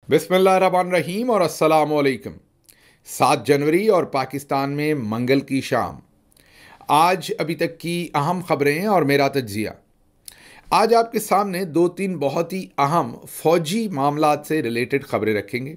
बिस्मिल्लाहिर्रहमानिर्रहीम और अस्सलामुअलैकुम। 7 जनवरी और पाकिस्तान में मंगल की शाम। आज अभी तक की अहम खबरें और मेरा तज्जिया। आज आपके सामने 2-3 बहुत ही अहम फौजी मामलात से रिलेटेड खबरें रखेंगे।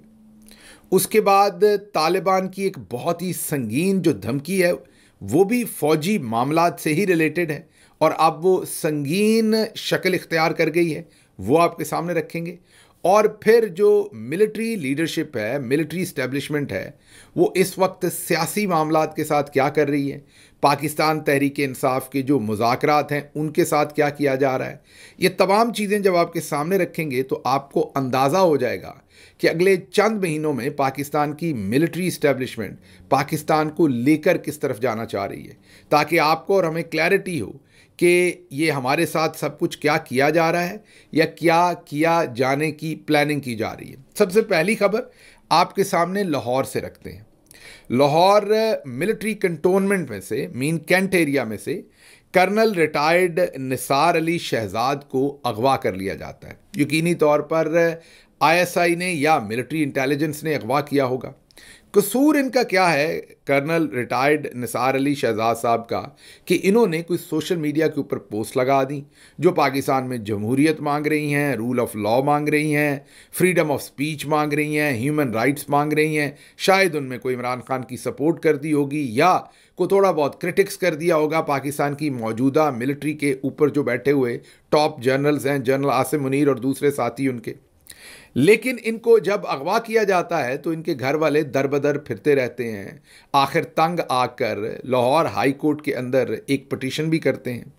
उसके बाद तालिबान की एक बहुत ही संगीन जो धमकी है वो भी फौजी मामलात से ही रिलेटेड है और अब वो संगीन शक्ल इख्तियार कर गई है, वो आपके सामने रखेंगे। और फिर जो मिलिट्री लीडरशिप है, मिलिट्री इस्टेब्लिशमेंट है, वो इस वक्त सियासी मामलात के साथ क्या कर रही है, पाकिस्तान तहरीक इंसाफ के जो मुज़ाकरात हैं उनके साथ क्या किया जा रहा है, ये तमाम चीज़ें जब आपके सामने रखेंगे तो आपको अंदाज़ा हो जाएगा कि अगले चंद महीनों में पाकिस्तान की मिलिट्री इस्टेब्लिशमेंट पाकिस्तान को लेकर किस तरफ जाना चाह रही है, ताकि आपको और हमें क्लैरिटी हो कि ये हमारे साथ सब कुछ क्या किया जा रहा है या क्या किया जाने की प्लानिंग की जा रही है। सबसे पहली खबर आपके सामने लाहौर से रखते हैं। लाहौर मिलिट्री कंटोनमेंट में से, मीन कैंट एरिया में से, कर्नल रिटायर्ड निसार अली शहजाद को अगवा कर लिया जाता है। यकीनी तौर पर आईएसआई ने या मिलिट्री इंटेलिजेंस ने अगवा किया होगा। कसूर इनका क्या है, कर्नल रिटायर्ड निसार अली शहजाद साहब का, कि इन्होंने कोई सोशल मीडिया के ऊपर पोस्ट लगा दी जो पाकिस्तान में जमहूरियत मांग रही हैं, रूल ऑफ लॉ मांग रही हैं, फ्रीडम ऑफ स्पीच मांग रही हैं, ह्यूमन राइट्स मांग रही हैं। शायद उनमें कोई इमरान खान की सपोर्ट कर दी होगी या को थोड़ा बहुत क्रिटिक्स कर दिया होगा पाकिस्तान की मौजूदा मिलिट्री के ऊपर जो बैठे हुए टॉप जनरल्स हैं, जनरल आसिम मुनीर और दूसरे साथी उनके। लेकिन इनको जब अगवा किया जाता है तो इनके घर वाले दर बदर फिरते रहते हैं। आखिर तंग आकर लाहौर हाई कोर्ट के अंदर एक पिटीशन भी करते हैं।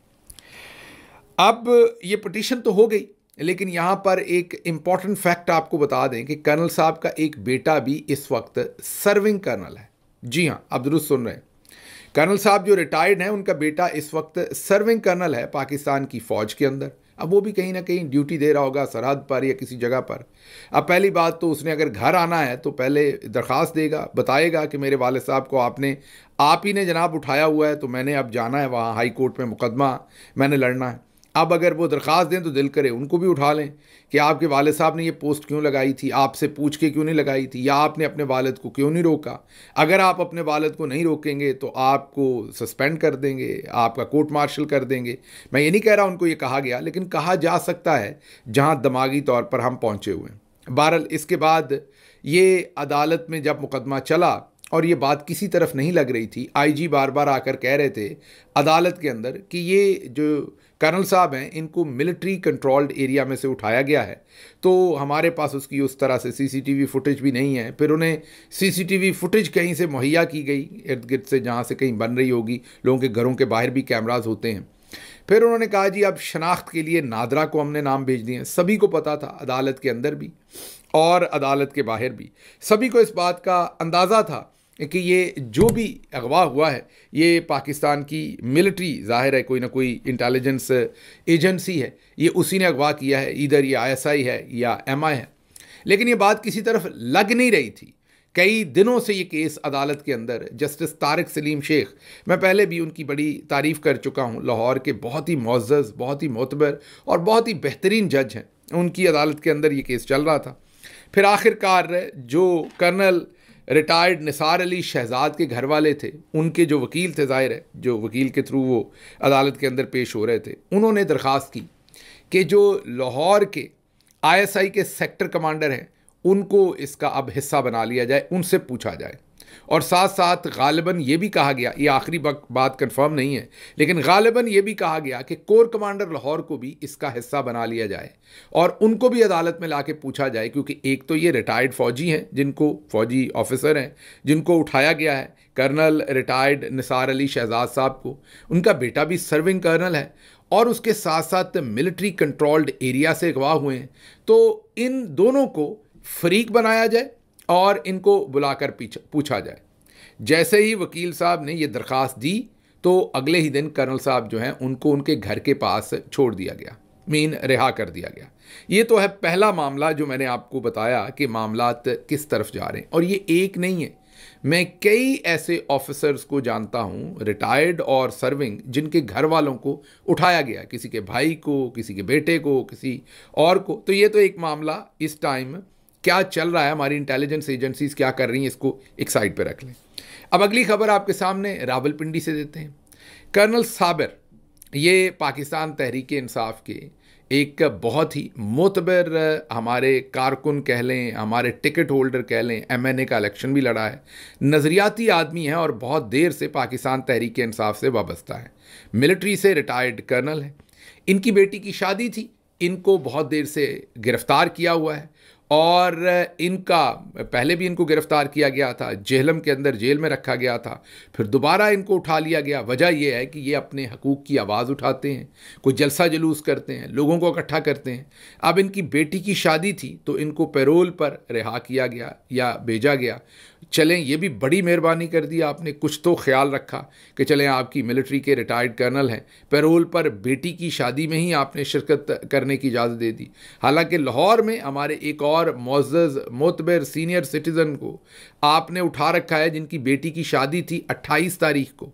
अब ये पिटीशन तो हो गई, लेकिन यहाँ पर एक इम्पॉर्टेंट फैक्ट आपको बता दें कि कर्नल साहब का एक बेटा भी इस वक्त सर्विंग कर्नल है। जी हाँ, आप दुरुस्त सुन रहे हैं। कर्नल साहब जो रिटायर्ड हैं उनका बेटा इस वक्त सर्विंग कर्नल है पाकिस्तान की फ़ौज के अंदर। अब वो भी कहीं ना कहीं ड्यूटी दे रहा होगा सरहद पर या किसी जगह पर। अब पहली बात तो उसने अगर घर आना है तो पहले दरख्वास्त देगा, बताएगा कि मेरे वाले साहब को आप ही ने जनाब उठाया हुआ है, तो मैंने अब जाना है वहाँ हाई कोर्ट में, मुकदमा मैंने लड़ना है। अब अगर वो दरख्वास्त दें तो दिल करे उनको भी उठा लें कि आपके वालिद साहब ने ये पोस्ट क्यों लगाई थी, आपसे पूछ के क्यों नहीं लगाई थी, या आपने अपने वालिद को क्यों नहीं रोका। अगर आप अपने वालिद को नहीं रोकेंगे तो आपको सस्पेंड कर देंगे, आपका कोर्ट मार्शल कर देंगे। मैं ये नहीं कह रहा उनको ये कहा गया, लेकिन कहा जा सकता है जहाँ दिमागी तौर पर हम पहुँचे हुए हैं। बहरहाल इसके बाद ये अदालत में जब मुकदमा चला और ये बात किसी तरफ नहीं लग रही थी, आईजी बार बार आकर कह रहे थे अदालत के अंदर कि ये जो कर्नल साहब हैं इनको मिलिट्री कंट्रोल्ड एरिया में से उठाया गया है, तो हमारे पास उसकी उस तरह से सीसीटीवी फुटेज भी नहीं है। फिर उन्हें सीसीटीवी फुटेज कहीं से मुहैया की गई इर्द गिर्द से, जहाँ से कहीं बन रही होगी, लोगों के घरों के बाहर भी कैमराज होते हैं। फिर उन्होंने कहा जी अब शनाख्त के लिए नादरा को हमने नाम भेज दिए। सभी को पता था, अदालत के अंदर भी और अदालत के बाहर भी सभी को इस बात का अंदाज़ा था कि ये जो भी अगवा हुआ है ये पाकिस्तान की मिलिट्री, ज़ाहिर है कोई ना कोई इंटेलिजेंस एजेंसी है, ये उसी ने अगवा किया है, इधर ये आईएसआई है या एमआई है। लेकिन ये बात किसी तरफ लग नहीं रही थी। कई दिनों से ये केस अदालत के अंदर, जस्टिस तारिक सलीम शेख, मैं पहले भी उनकी बड़ी तारीफ़ कर चुका हूँ, लाहौर के बहुत ही मुअज़्ज़ज़, बहुत ही मोतबर और बहुत ही बेहतरीन जज हैं, उनकी अदालत के अंदर ये केस चल रहा था। फिर आखिरकार जो कर्नल रिटायर्ड निसार अली शहजाद के घर वाले थे, उनके जो वकील थे, ज़ाहिर है जो वकील के थ्रू वो अदालत के अंदर पेश हो रहे थे, उन्होंने दरख्वास्त की कि जो लाहौर के आईएसआई के सेक्टर कमांडर हैं उनको इसका अब हिस्सा बना लिया जाए, उनसे पूछा जाए। और साथ साथ गालिबन ये भी कहा गया, ये आखिरी बात कंफर्म नहीं है, लेकिन गालिबन ये भी कहा गया कि कोर कमांडर लाहौर को भी इसका हिस्सा बना लिया जाए और उनको भी अदालत में लाके पूछा जाए, क्योंकि एक तो ये रिटायर्ड फ़ौजी हैं, जिनको फ़ौजी ऑफिसर हैं जिनको उठाया गया है, कर्नल रिटायर्ड निसार अली शहजाद साहब को, उनका बेटा भी सर्विंग कर्नल है और उसके साथ साथ मिलिट्री कंट्रोल्ड एरिया से अगवा हुए हैं। तो इन दोनों को फरीक बनाया जाए और इनको बुलाकर पूछा जाए। जैसे ही वकील साहब ने ये दरख्वास्त दी तो अगले ही दिन कर्नल साहब जो हैं उनको उनके घर के पास छोड़ दिया गया, मीन रिहा कर दिया गया। ये तो है पहला मामला जो मैंने आपको बताया कि मामलात किस तरफ जा रहे हैं। और ये एक नहीं है, मैं कई ऐसे ऑफिसर्स को जानता हूँ, रिटायर्ड और सर्विंग, जिनके घर वालों को उठाया गया, किसी के भाई को, किसी के बेटे को, किसी और को। तो ये तो एक मामला इस टाइम क्या चल रहा है, हमारी इंटेलिजेंस एजेंसीज क्या कर रही हैं, इसको एक साइड पे रख लें। अब अगली खबर आपके सामने रावलपिंडी से देते हैं। कर्नल साबिर, ये पाकिस्तान तहरीक इंसाफ के एक बहुत ही मोतबर हमारे कारकुन कह लें, हमारे टिकट होल्डर कह लें, MNA का इलेक्शन भी लड़ा है, नज़रियाती आदमी है और बहुत देर से पाकिस्तान तहरीक इंसाफ से वाबस्ता है। मिलिट्री से रिटायर्ड कर्नल है। इनकी बेटी की शादी थी, इनको बहुत देर से गिरफ्तार किया हुआ है और इनका पहले भी इनको गिरफ्तार किया गया था, जेहलम के अंदर जेल में रखा गया था, फिर दोबारा इनको उठा लिया गया। वजह यह है कि ये अपने हकूक़ की आवाज़ उठाते हैं, कोई जलसा जुलूस करते हैं, लोगों को इकट्ठा करते हैं। अब इनकी बेटी की शादी थी तो इनको पैरोल पर रिहा किया गया या भेजा गया। चलें, ये भी बड़ी मेहरबानी कर दी आपने, कुछ तो ख्याल रखा कि चलें आपकी मिलिट्री के रिटायर्ड कर्नल हैं, पैरोल पर बेटी की शादी में ही आपने शिरकत करने की इजाज़त दे दी। हालांकि लाहौर में हमारे एक और मुअज़्ज़ज़ मोतबर सीनियर सिटीज़न को आपने उठा रखा है, जिनकी बेटी की शादी थी 28 तारीख को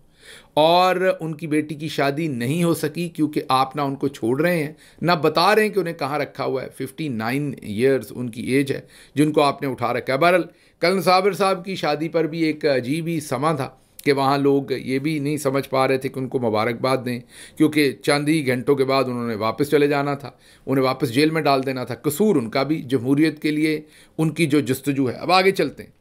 और उनकी बेटी की शादी नहीं हो सकी क्योंकि आप ना उनको छोड़ रहे हैं, ना बता रहे हैं कि उन्हें कहाँ रखा हुआ है। 59 ईयर्स उनकी एज है जिनको आपने उठा रखा है। बहरहाल कर्नल साबिर साहब की शादी पर भी एक अजीब ही समा था कि वहाँ लोग ये भी नहीं समझ पा रहे थे कि उनको मुबारकबाद दें, क्योंकि चंद ही घंटों के बाद उन्होंने वापस चले जाना था, उन्हें वापस जेल में डाल देना था। कसूर उनका भी, जमहूरियत के लिए उनकी जो जस्तजू है। अब आगे चलते हैं।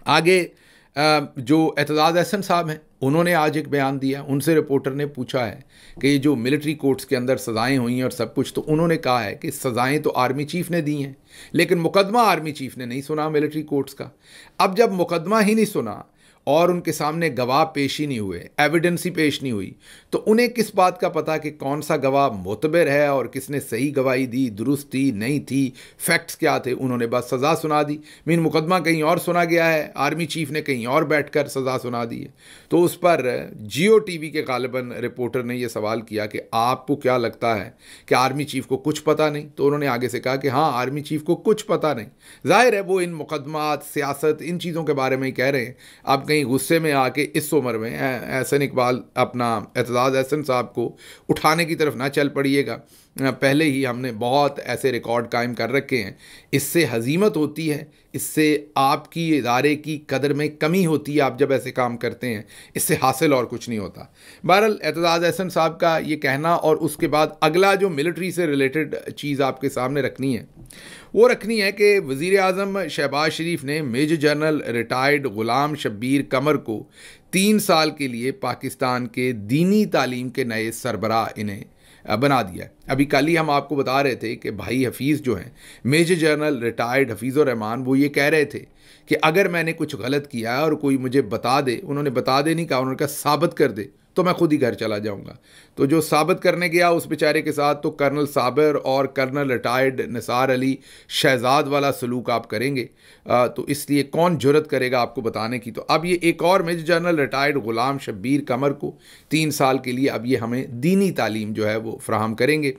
आगे जो एतजाज़ अहसन साहब हैं, उन्होंने आज एक बयान दिया। उनसे रिपोर्टर ने पूछा है कि ये जो मिलिट्री कोर्ट्स के अंदर सज़ाएं हुई हैं और सब कुछ, तो उन्होंने कहा है कि सज़ाएं तो आर्मी चीफ़ ने दी हैं, लेकिन मुकदमा आर्मी चीफ़ ने नहीं सुना मिलिट्री कोर्ट्स का। अब जब मुकदमा ही नहीं सुना और उनके सामने गवाह पेश ही नहीं हुए, एविडेंस ही पेश नहीं हुई, तो उन्हें किस बात का पता कि कौन सा गवाह मोतबर है और किसने सही गवाही दी, दुरुस्त थी, नहीं थी, फैक्ट्स क्या थे। उन्होंने बस सज़ा सुना दी। मीन मुकदमा कहीं और सुना गया है, आर्मी चीफ़ ने कहीं और बैठकर सज़ा सुना दी है। तो उस पर जियो टीवी के गालिबन रिपोर्टर ने यह सवाल किया कि आपको क्या लगता है कि आर्मी चीफ़ को कुछ पता नहीं? तो उन्होंने आगे से कहा कि हाँ, आर्मी चीफ़ को कुछ पता नहीं। जाहिर है वो इन मुकदमात, सियासत, इन चीज़ों के बारे में ही कह रहे हैं। अब कहीं गुस्से में आके इस उम्र में एहसन इकबाल अपना एतजाज़ अहसन साहब को उठाने की तरफ ना चल पड़िएगा। पहले ही हमने बहुत ऐसे रिकॉर्ड कायम कर रखे हैं। इससे हजीमत होती है, इससे आपकी इदारे की कदर में कमी होती है। आप जब ऐसे काम करते हैं, इससे हासिल और कुछ नहीं होता। बहरहाल एतजाज़ अहसन साहब का ये कहना, और उसके बाद अगला जो मिलिट्री से रिलेटेड चीज़ आपके सामने रखनी है, वो रखनी है कि वज़ीर आज़म शहबाज शरीफ ने मेजर जनरल रिटायर्ड ग़ुलाम शब्बीर कमर को 3 साल के लिए पाकिस्तान के दीनी तालीम के नए सरबराह इन्हें बना दिया है। अभी कल ही हम आपको बता रहे थे कि भाई हफीज़ जो हैं, मेजर जनरल रिटायर्ड हफीज़ुर रहमान, वो ये कह रहे थे कि अगर मैंने कुछ गलत किया है और कोई मुझे बता दे, उन्होंने बता दे नहीं कहा, उन्होंने कहा साबित कर दे, तो मैं खुद ही घर चला जाऊंगा। तो जो साबित करने गया उस बेचारे के साथ तो कर्नल साबिर और कर्नल रिटायर्ड निसार अली शहजाद वाला सलूक आप करेंगे, तो इसलिए कौन जुर्रत करेगा आपको बताने की। तो अब ये एक और मेजर जनरल रिटायर्ड ग़ुलाम शब्बीर कमर को 3 साल के लिए अब ये हमें दीनी तालीम जो है वो फ्राहम करेंगे,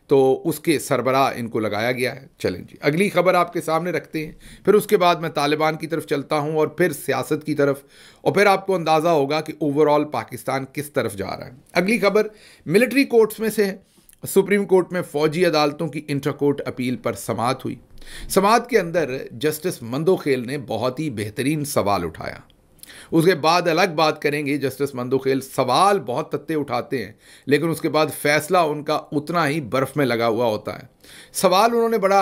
तो उसके सरबराह इनको लगाया गया है। चलें जी, अगली खबर आपके सामने रखते हैं, फिर उसके बाद मैं तालिबान की तरफ चलता हूं और फिर सियासत की तरफ, और फिर आपको अंदाज़ा होगा कि ओवरऑल पाकिस्तान किस तरफ जा रहा है। अगली खबर मिलिट्री कोर्ट्स में से है। सुप्रीम कोर्ट में फ़ौजी अदालतों की इंटर कोर्ट अपील पर समाअत हुई। समाअत के अंदर जस्टिस मंदोखेल ने बहुत ही बेहतरीन सवाल उठाया। उसके बाद अलग बात करेंगे, जस्टिस मंदोखेल सवाल बहुत तत्ते उठाते हैं, लेकिन उसके बाद फैसला उनका उतना ही बर्फ़ में लगा हुआ होता है। सवाल उन्होंने बड़ा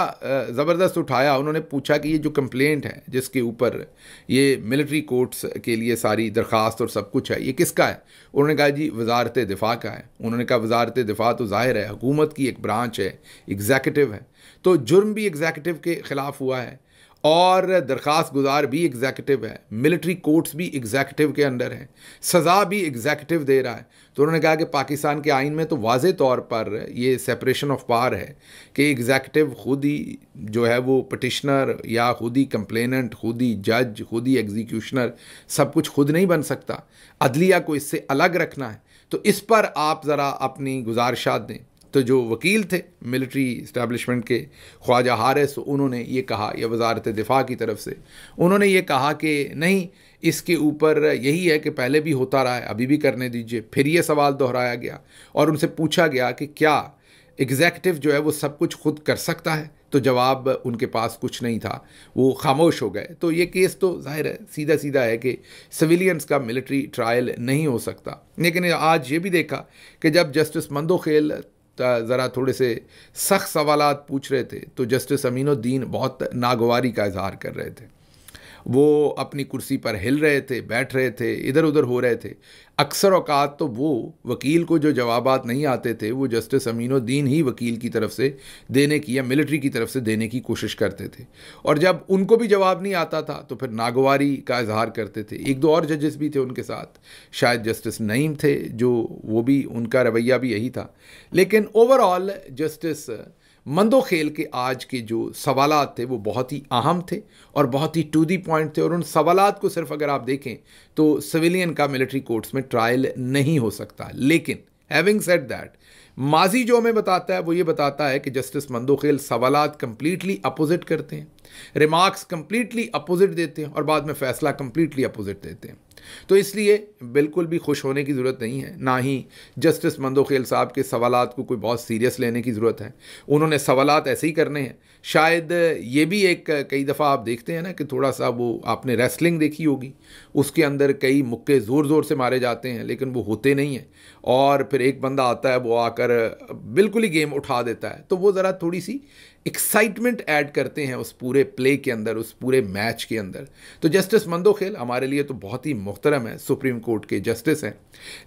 ज़बरदस्त उठाया। उन्होंने पूछा कि ये जो कंप्लेंट है जिसके ऊपर ये मिलिट्री कोर्ट्स के लिए सारी दरख्वास्त और सब कुछ है, ये किसका है? उन्होंने कहा जी वजारत दिफा का है। उन्होंने कहा वजारत दिफा तो ज़ाहिर है हुकूमत की एक ब्रांच है, एग्जीक्यूटिव है, तो जुर्म भी एग्जीक्यूटिव के ख़िलाफ़ हुआ है और दरख्वास्त गुजार भी एग्जीक्यूटिव है, मिलिट्री कोर्ट्स भी एग्जीक्यूटिव के अंडर हैं, सज़ा भी एग्जीक्यूटिव दे रहा है। तो उन्होंने कहा कि पाकिस्तान के आइन में तो वाज़े तौर पर ये सेपरेशन ऑफ पावर है कि एग्जीक्यूटिव खुद ही जो है वो पटिशनर या खुद ही कंप्लेनेंट, खुद ही जज, खुद ही एग्जीक्यूशनर, सब कुछ खुद नहीं बन सकता। अदलिया को इससे अलग रखना है। तो इस पर आप ज़रा अपनी गुजारिशात दें। तो जो वकील थे मिलिट्री इस्टेब्लिशमेंट के ख्वाजा हारिस, उन्होंने ये कहा, या वजारत दिफा की तरफ से उन्होंने ये कहा कि नहीं, इसके ऊपर यही है कि पहले भी होता रहा है, अभी भी करने दीजिए। फिर ये सवाल दोहराया गया और उनसे पूछा गया कि क्या एग्जीक्यूटिव जो है वो सब कुछ खुद कर सकता है? तो जवाब उनके पास कुछ नहीं था, वो खामोश हो गए। तो ये केस तो जाहिर है सीधा सीधा है कि सिविलियंस का मिलिट्री ट्रायल नहीं हो सकता। लेकिन आज ये भी देखा कि जब जस्टिस मंदोखेल ज़रा थोड़े से सख्त सवालात पूछ रहे थे तो जस्टिस अमीनुद्दीन बहुत नागवारी का इजहार कर रहे थे। वो अपनी कुर्सी पर हिल रहे थे, बैठ रहे थे, इधर उधर हो रहे थे। अक्सर औकात तो वो वकील को जो जवाबात नहीं आते थे वो जस्टिस अमीनुद्दीन ही वकील की तरफ से देने की या मिलिट्री की तरफ से देने की कोशिश करते थे, और जब उनको भी जवाब नहीं आता था तो फिर नागवारी का इजहार करते थे। एक दो और जजेस भी थे उनके साथ, शायद जस्टिस नईम थे, जो वो भी उनका रवैया भी यही था। लेकिन ओवरऑल जस्टिस मंदोखेल के आज के जो सवालात थे वो बहुत ही अहम थे और बहुत ही टू दी पॉइंट थे, और उन सवालात को सिर्फ अगर आप देखें तो सिविलियन का मिलिट्री कोर्ट्स में ट्रायल नहीं हो सकता। लेकिन हैविंग सेड दैट, माजी जो हमें बताता है वो ये बताता है कि जस्टिस मंदोखेल सवालात कंप्लीटली अपोजिट करते हैं, रिमार्क्स कंप्लीटली अपोजिट देते हैं और बाद में फैसला कंप्लीटली अपोजिट देते हैं। तो इसलिए बिल्कुल भी खुश होने की ज़रूरत नहीं है, ना ही जस्टिस मंदोखेल साहब के सवालात को कोई बहुत सीरियस लेने की ज़रूरत है। उन्होंने सवालात ऐसे ही करने हैं। शायद ये भी एक कई दफ़ा आप देखते हैं ना कि थोड़ा सा वो आपने रेसलिंग देखी होगी, उसके अंदर कई मुक्के ज़ोर ज़ोर से मारे जाते हैं लेकिन वो होते नहीं हैं, और फिर एक बंदा आता है वो आकर बिल्कुल ही गेम उठा देता है। तो वो ज़रा थोड़ी सी एक्साइटमेंट ऐड करते हैं उस पूरे प्ले के अंदर, उस पूरे मैच के अंदर। तो जस्टिस मंदोखेल हमारे लिए तो बहुत ही मुहतरम है, सुप्रीम कोर्ट के जस्टिस हैं,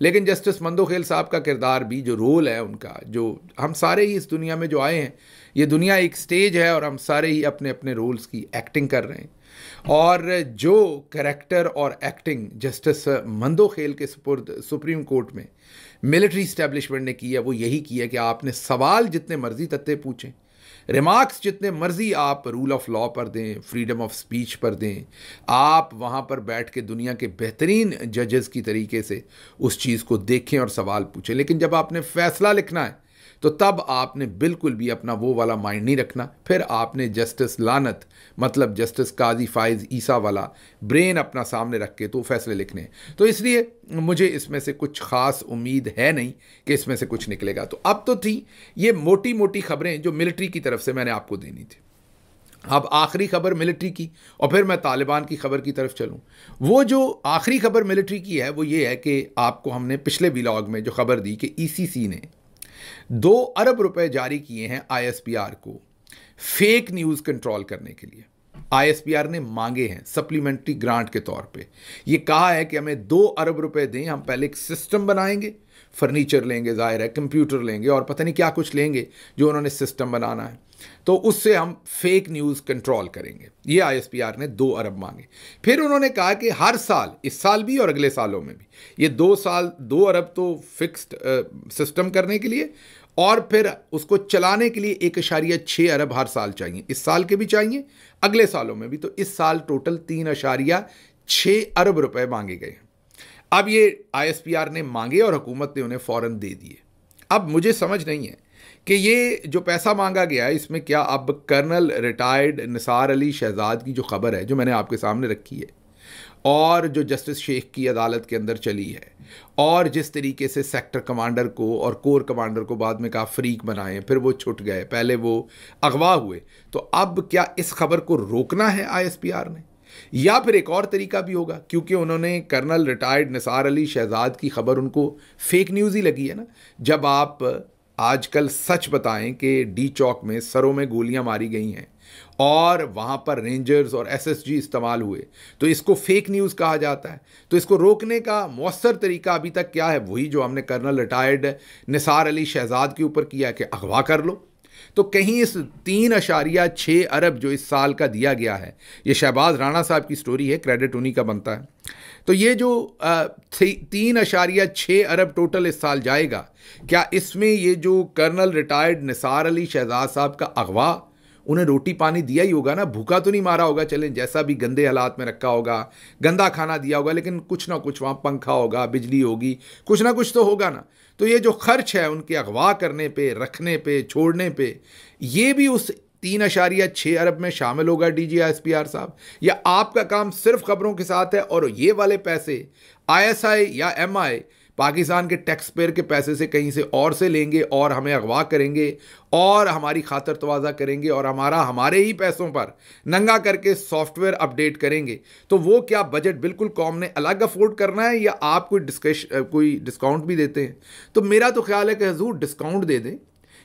लेकिन जस्टिस मंदोखेल साहब का किरदार भी, जो रोल है उनका, जो हम सारे ही इस दुनिया में जो आए हैं, ये दुनिया एक स्टेज है और हम सारे ही अपने अपने रोल्स की एक्टिंग कर रहे हैं। और जो कैरेक्टर और एक्टिंग जस्टिस मंदोखेल के सुपुर्द सुप्रीम कोर्ट में मिलिट्री इस्टेब्लिशमेंट ने की है वो यही की है कि आपने सवाल जितने मर्जी तत्ते पूछें, रिमार्क्स जितने मर्जी आप रूल ऑफ लॉ पर दें, फ्रीडम ऑफ स्पीच पर दें, आप वहाँ पर बैठ के दुनिया के बेहतरीन जजेस की तरीके से उस चीज़ को देखें और सवाल पूछें। लेकिन जब आपने फैसला लिखना है तो तब आपने बिल्कुल भी अपना वो वाला माइंड नहीं रखना, फिर आपने जस्टिस लानत मतलब जस्टिस काजी फाइज ईसा वाला ब्रेन अपना सामने रख के तो फैसले लिखने हैं। तो इसलिए मुझे इसमें से कुछ ख़ास उम्मीद है नहीं कि इसमें से कुछ निकलेगा। तो अब तो थी ये मोटी मोटी खबरें जो मिलिट्री की तरफ से मैंने आपको देनी थी। अब आखिरी खबर मिलिट्री की, और फिर मैं तालिबान की खबर की तरफ चलूं। वो जो आखिरी खबर मिलिट्री की है वो ये है कि आपको हमने पिछले व्लॉग में जो खबर दी कि ईसीसी ने 2 अरब रुपए जारी किए हैं आईएसपीआर को फेक न्यूज़ कंट्रोल करने के लिए। आईएसपीआर ने मांगे हैं सप्लीमेंट्री ग्रांट के तौर पे। ये कहा है कि हमें 2 अरब रुपए दें, हम पहले एक सिस्टम बनाएंगे, फर्नीचर लेंगे, जाहिर है कंप्यूटर लेंगे और पता नहीं क्या कुछ लेंगे जो उन्होंने सिस्टम बनाना है, तो उससे हम फेक न्यूज़ कंट्रोल करेंगे। ये आईएसपीआर ने 2 अरब मांगे। फिर उन्होंने कहा कि हर साल, इस साल भी और अगले सालों में भी, ये 2 साल 2 अरब तो फिक्स्ड सिस्टम करने के लिए, और फिर उसको चलाने के लिए 1.6 अरब हर साल चाहिए। इस साल के भी चाहिए, अगले सालों में भी। तो इस साल टोटल 3.6 अरब रुपए मांगे गए। अब ये आईएसपीआर ने मांगे और हुकूमत ने उन्हें फ़ौरन दे दिए। अब मुझे समझ नहीं है कि ये जो पैसा मांगा गया है इसमें क्या अब कर्नल रिटायर्ड निसार अली शहजाद की जो खबर है जो मैंने आपके सामने रखी है, और जो जस्टिस शेख की अदालत के अंदर चली है, और जिस तरीके से सेक्टर कमांडर को और कोर कमांडर को बाद में कहा फ्रीक बनाए, फिर वो छुट गए, पहले वो अगवा हुए, तो अब क्या इस खबर को रोकना है आईएसपीआर ने, या फिर एक और तरीका भी होगा? क्योंकि उन्होंने कर्नल रिटायर्ड निसार अली शहजाद की खबर उनको फेक न्यूज़ ही लगी है ना। जब आप आजकल सच बताएं कि डी चौक में सरों में गोलियां मारी गई हैं और वहाँ पर रेंजर्स और एसएसजी इस्तेमाल हुए, तो इसको फेक न्यूज़ कहा जाता है। तो इसको रोकने का मौसर तरीका अभी तक क्या है? वही जो हमने कर्नल रिटायर्ड निसार अली शहजाद के ऊपर किया कि अगवा कर लो। तो कहीं इस 3.6 अरब जो इस साल का दिया गया है, ये शहबाज राणा साहब की स्टोरी है, क्रेडिट उन्हीं का बनता है। तो ये जो 3.6 अरब टोटल इस साल जाएगा, क्या इसमें ये जो कर्नल रिटायर्ड निसार अली शहजाद साहब का अगवा, उन्हें रोटी पानी दिया ही होगा ना, भूखा तो नहीं मारा होगा, चलें जैसा भी गंदे हालात में रखा होगा, गंदा खाना दिया होगा, लेकिन कुछ ना कुछ वहाँ पंखा होगा, बिजली होगी, कुछ ना कुछ तो होगा ना। तो ये जो खर्च है उनके अगवा करने पे, रखने पे, छोड़ने पे, ये भी उस 3.6 अरब में शामिल होगा डीजीआईएसपीआर साहब? या आपका काम सिर्फ खबरों के साथ है और ये वाले पैसे आईएसआई या एमआई पाकिस्तान के टैक्स पेयर के पैसे से कहीं से और से लेंगे और हमें अगवा करेंगे और हमारी खातर तवाज़ा करेंगे और हमारे ही पैसों पर नंगा करके सॉफ्टवेयर अपडेट करेंगे, तो वो क्या बजट बिल्कुल कौम ने अलग अफोर्ड करना है या आप कोई डिस्काउंट भी देते हैं? तो मेरा तो ख्याल है कि हजूर डिस्काउंट दे दें,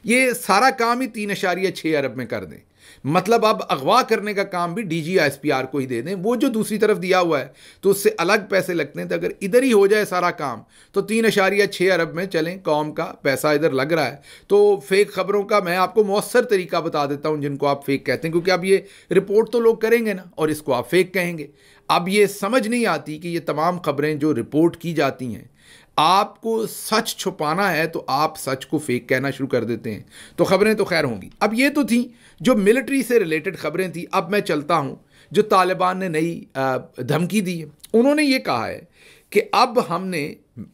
ये सारा काम ही 3.6 अरब में कर दें। मतलब अब अगवा करने का काम भी DGISPR को ही दे दें, वो जो दूसरी तरफ दिया हुआ है तो उससे अलग पैसे लगते हैं। तो अगर इधर ही हो जाए सारा काम तो 3.6 अरब में चलें, कौम का पैसा इधर लग रहा है। तो फेक खबरों का मैं आपको मौसर तरीका बता देता हूं जिनको आप फेक कहते हैं, क्योंकि अब ये रिपोर्ट तो लोग करेंगे ना और इसको आप फेक कहेंगे। अब ये समझ नहीं आती कि ये तमाम खबरें जो रिपोर्ट की जाती हैं, आपको सच छुपाना है तो आप सच को फेक कहना शुरू कर देते हैं, तो खबरें तो खैर होंगी। अब ये तो थी जो मिलिट्री से रिलेटेड खबरें थी। अब मैं चलता हूं जो तालिबान ने नई धमकी दी है। उन्होंने ये कहा है कि अब हमने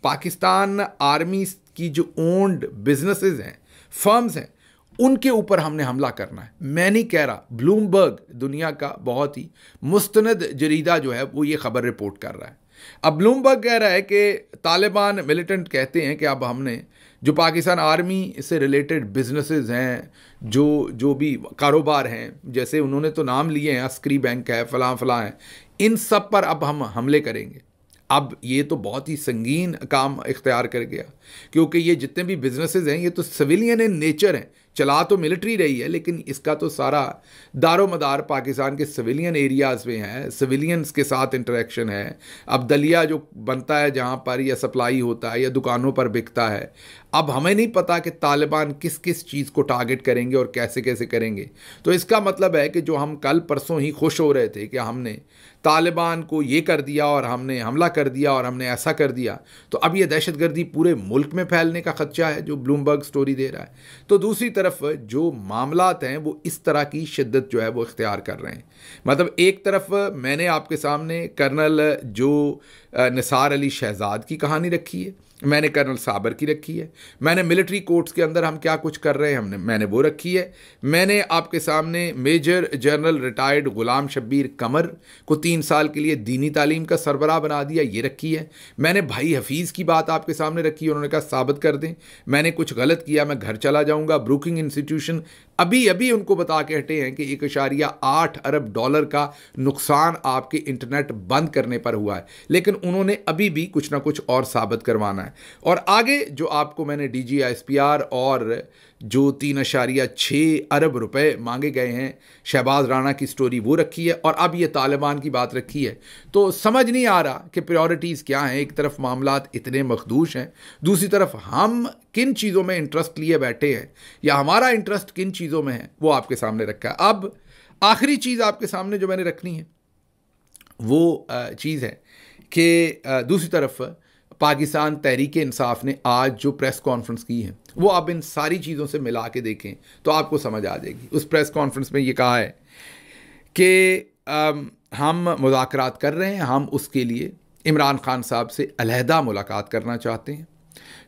पाकिस्तान आर्मी की जो ओन्ड बिजनेसेस हैं, फर्म्स हैं, उनके ऊपर हमने हमला करना है। मैं नहीं कह रहा, ब्लूमबर्ग दुनिया का बहुत ही मुस्तनद जरीदा जो है वो ये खबर रिपोर्ट कर रहा है। अब ब्लूमबर्ग कह रहा है कि तालिबान मिलिटेंट कहते हैं कि अब हमने जो पाकिस्तान आर्मी से रिलेटेड बिजनेसेस हैं, जो भी कारोबार हैं, जैसे उन्होंने तो नाम लिए हैं, अस्करी बैंक है, फलां फलां है, इन सब पर अब हम हमले करेंगे। अब ये तो बहुत ही संगीन काम इख्तियार कर गया, क्योंकि ये जितने भी बिजनेसेस हैं ये तो सिविलियन इन नेचर हैं। चला तो मिलिट्री रही है लेकिन इसका तो सारा दारो मदार पाकिस्तान के सिविलियन एरियाज़ में है, सिविलियंस के साथ इंटरेक्शन है। अब दलिया जो बनता है जहाँ पर, या सप्लाई होता है या दुकानों पर बिकता है, अब हमें नहीं पता कि तालिबान किस किस चीज़ को टारगेट करेंगे और कैसे कैसे करेंगे। तो इसका मतलब है कि जो हम कल परसों ही खुश हो रहे थे कि हमने तालिबान को ये कर दिया और हमने हमला कर दिया और हमने ऐसा कर दिया, तो अब ये दहशतगर्दी पूरे मुल्क में फैलने का खदशा है जो ब्लूमबर्ग स्टोरी दे रहा है। तो दूसरी तरफ जो मामलात हैं वो इस तरह की शिद्दत जो है वो इख्तियार कर रहे हैं। मतलब एक तरफ मैंने आपके सामने कर्नल जो निसार अली शहजाद की कहानी रखी है, मैंने कर्नल साबर की रखी है, मैंने मिलिट्री कोर्ट्स के अंदर हम क्या कुछ कर रहे हैं मैंने वो रखी है, मैंने आपके सामने मेजर जनरल रिटायर्ड गुलाम शब्बीर कमर को 3 साल के लिए दीनी तालीम का सरबराह बना दिया, ये रखी है, मैंने भाई हफीज़ की बात आपके सामने रखी है, उन्होंने कहा साबित कर दें, मैंने कुछ गलत किया मैं घर चला जाऊंगा। ब्रूकिंग इंस्टीट्यूशन अभी उनको बता के हटे हैं कि 1.8 अरब डॉलर का नुकसान आपके इंटरनेट बंद करने पर हुआ है, लेकिन उन्होंने अभी भी कुछ ना कुछ और साबित करवाना है। और आगे जो आपको मैंने DGISPR और जो 3.6 अरब रुपए मांगे गए हैं शहबाज राणा की स्टोरी वो रखी है, और अब ये तालिबान की बात रखी है। तो समझ नहीं आ रहा कि प्रायोरिटीज़ क्या हैं। एक तरफ मामलात इतने मखदूश हैं, दूसरी तरफ हम किन चीज़ों में इंटरेस्ट लिए बैठे हैं या हमारा इंटरेस्ट किन चीज़ों में है वो आपके सामने रखा है। अब आखिरी चीज़ आपके सामने जो मैंने रखनी है वो चीज़ है कि दूसरी तरफ पाकिस्तान तहरीक इंसाफ ने आज जो प्रेस कॉन्फ्रेंस की है वो आप इन सारी चीज़ों से मिला के देखें तो आपको समझ आ जाएगी। उस प्रेस कॉन्फ्रेंस में ये कहा है कि हम मुज़ाकरात कर रहे हैं, हम उसके लिए इमरान खान साहब से अलहदा मुलाकात करना चाहते हैं।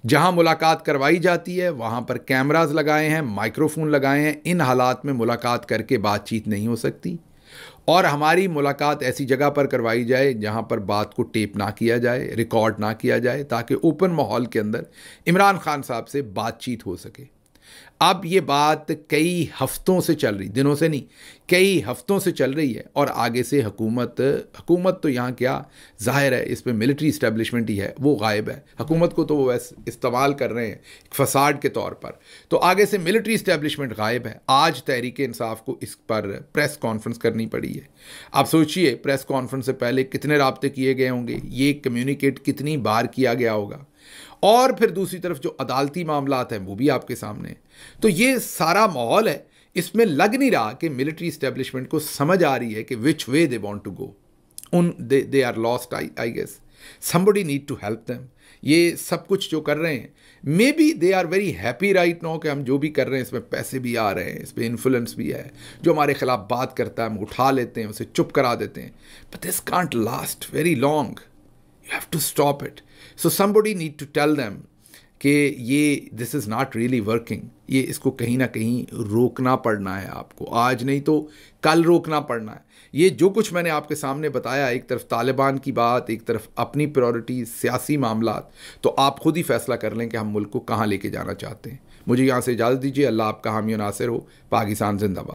जहां मुलाकात करवाई जाती है वहां पर कैमराज लगाए हैं, माइक्रोफोन लगाए हैं। इन हालात में मुलाकात करके बातचीत नहीं हो सकती, और हमारी मुलाकात ऐसी जगह पर करवाई जाए जहां पर बात को टेप ना किया जाए, रिकॉर्ड ना किया जाए, ताकि ओपन माहौल के अंदर इमरान खान साहब से बातचीत हो सके। अब ये बात कई हफ्तों से चल रही, दिनों से नहीं, कई हफ्तों से चल रही है, और आगे से हुकूमत तो यहाँ क्या जाहिर है इसमें मिलिट्री इस्टेब्लिशमेंट ही है, वो गायब है। हुकूमत को तो वो वैसे इस्तेमाल कर रहे हैं फसाड के तौर पर, तो आगे से मिलिट्री इस्टेब्लिशमेंट गायब है। आज तहरीक इंसाफ को इस पर प्रेस कॉन्फ्रेंस करनी पड़ी है। आप सोचिए प्रेस कॉन्फ्रेंस से पहले कितने राब्ते किए गए होंगे, ये कम्युनिकेट कितनी बार किया गया होगा, और फिर दूसरी तरफ जो अदालती मामलात हैं वो भी आपके सामने। तो ये सारा माहौल है, इसमें लग नहीं रहा कि मिलिट्री इस्टेब्लिशमेंट को समझ आ रही है कि which way they want to go. They are lost, I guess somebody need to help them. ये सब कुछ जो कर रहे हैं, may be they are very happy right now कि हम जो भी कर रहे हैं इसमें पैसे भी आ रहे हैं, इसमें इन्फ्लुएंस भी है, जो हमारे खिलाफ बात करता है हम उठा लेते हैं, उसे चुप करा देते हैं। But this can't last very long, you have to stop it. So somebody need to tell them कि ये this is not really working, ये इसको कहीं ना कहीं रोकना पड़ना है आपको, आज नहीं तो कल रोकना पड़ना है। ये जो कुछ मैंने आपके सामने बताया, एक तरफ तालिबान की बात, एक तरफ अपनी प्रायोरिटी सियासी मामलात, तो आप खुद ही फैसला कर लें कि हम मुल्क को कहाँ लेके जाना चाहते हैं। मुझे यहाँ से इजाज़त दीजिए। अल्लाह आपका हामी और नासिर हो। पाकिस्तान जिंदाबाद।